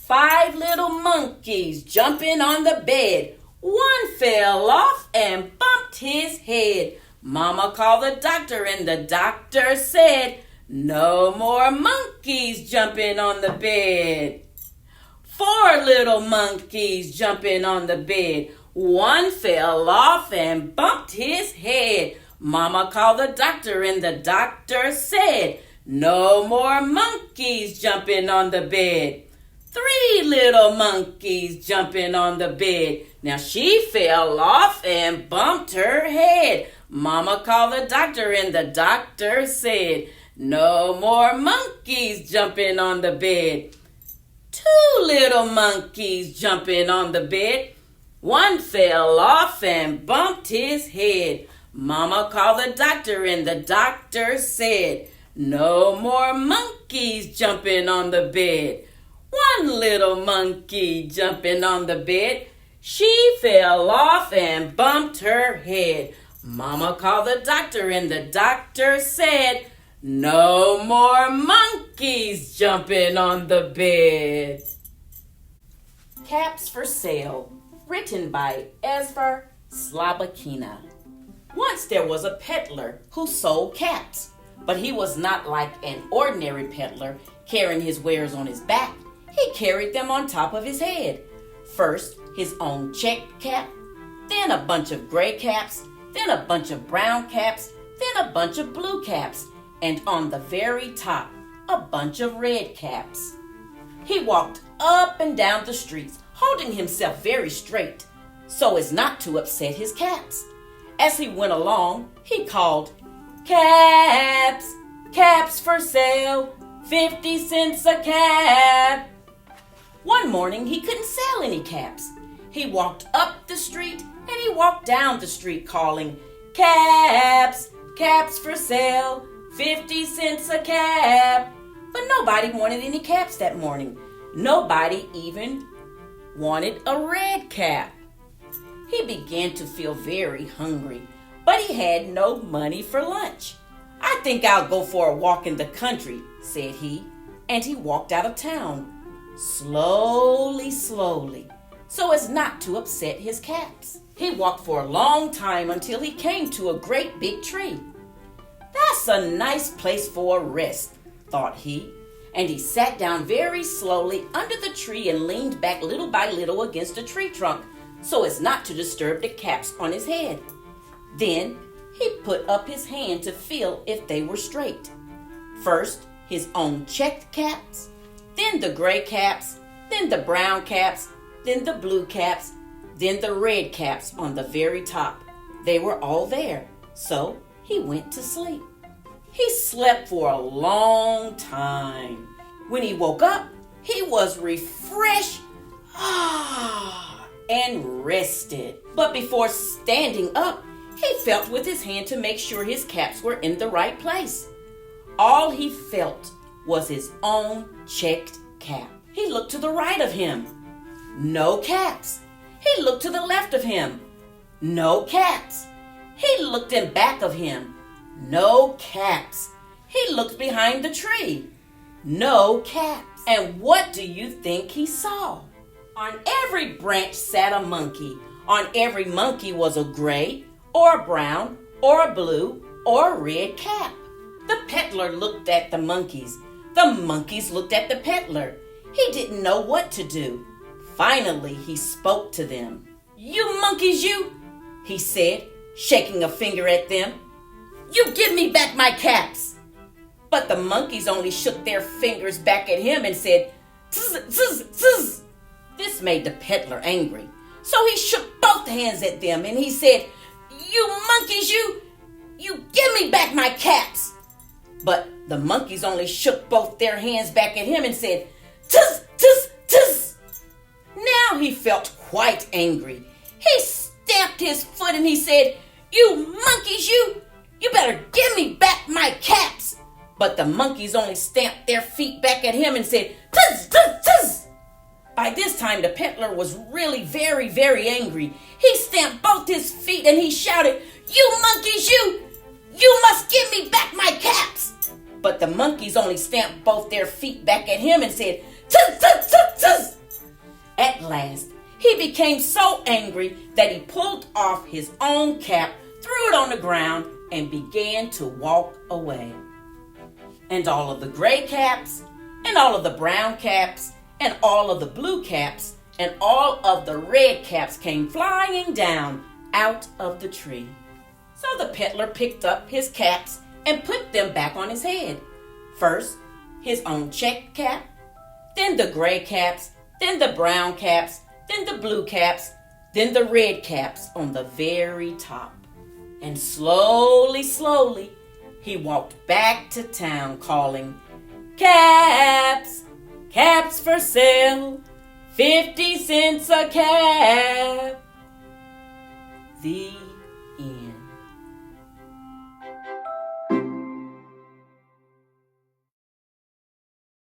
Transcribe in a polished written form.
5 little monkeys jumping on the bed. One fell off and bumped his head. Mama called the doctor and the doctor said, "No more monkeys jumping on the bed." 4 little monkeys jumping on the bed. One fell off and bumped his head. Mama called the doctor and the doctor said, "No more monkeys jumping on the bed." 3 little monkeys jumping on the bed. Now she fell off and bumped her head. Mama called the doctor and the doctor said, "No more monkeys jumping on the bed." 2 little monkeys jumping on the bed. One fell off and bumped his head. Mama called the doctor and the doctor said, "No more monkeys jumping on the bed." 1 little monkey jumping on the bed. She fell off and bumped her head. Mama called the doctor and the doctor said, "No more monkeys jumping on the bed." Caps for Sale, written by Esphyr Slokodenia. Once there was a peddler who sold caps, but he was not like an ordinary peddler carrying his wares on his back. He carried them on top of his head. First, his own checked cap, then a bunch of gray caps, then a bunch of brown caps, then a bunch of blue caps, and on the very top, a bunch of red caps. He walked up and down the streets, holding himself very straight, so as not to upset his caps. As he went along, he called, "Caps, caps for sale, 50 cents a cap." One morning, he couldn't sell any caps. He walked up the street and he walked down the street calling, "Caps, caps for sale, 50 cents a cap." But nobody wanted any caps that morning. Nobody even wanted a red cap. He began to feel very hungry, but he had no money for lunch. "I think I'll go for a walk in the country," said he, and he walked out of town, slowly, so as not to upset his caps. He walked for a long time until he came to a great big tree. "That's a nice place for a rest," thought he, and he sat down very slowly under the tree and leaned back little by little against a tree trunk so as not to disturb the caps on his head. Then he put up his hand to feel if they were straight. First, his own checked caps, then the gray caps, then the brown caps, then the blue caps, then the red caps on the very top. They were all there, so he went to sleep. He slept for a long time. When he woke up, he was refreshed and rested. But before standing up, he felt with his hand to make sure his caps were in the right place. All he felt was his own checked cap. He looked to the right of him. No caps. He looked to the left of him. No caps. He looked in back of him. No caps. He looked behind the tree. No caps. And what do you think he saw? On every branch sat a monkey. On every monkey was a gray, or a brown, or a blue, or a red cap. The peddler looked at the monkeys. The monkeys looked at the peddler. He didn't know what to do. Finally, he spoke to them. "You monkeys, you," he said, shaking a finger at them. "You give me back my caps." But the monkeys only shook their fingers back at him and said, "Zzz, zzz, zzz." This made the peddler angry. So he shook both hands at them and he said, "You monkeys, you give me back my caps." But the monkeys only shook both their hands back at him and said, "Tizz, tizz, tizz." Now he felt quite angry. He stamped his foot and he said, "You monkeys, you better give me back my caps." But the monkeys only stamped their feet back at him and said, "Tizz, tizz, tizz." By this time, the peddler was really very, very angry. He stamped both his feet and he shouted, "You monkeys, you must give me back my caps." But the monkeys only stamped both their feet back at him and said, Tuzz, tuzz, tuzz, tuzz. At last, he became so angry that he pulled off his own cap, threw it on the ground, and began to walk away. And all of the gray caps, and all of the brown caps, and all of the blue caps, and all of the red caps came flying down out of the tree. So the peddler picked up his caps and put them back on his head. First, his own check cap, then the gray caps, then the brown caps, then the blue caps, then the red caps on the very top. And slowly, slowly, he walked back to town calling, "Caps, caps for sale, 50 cents a cap." The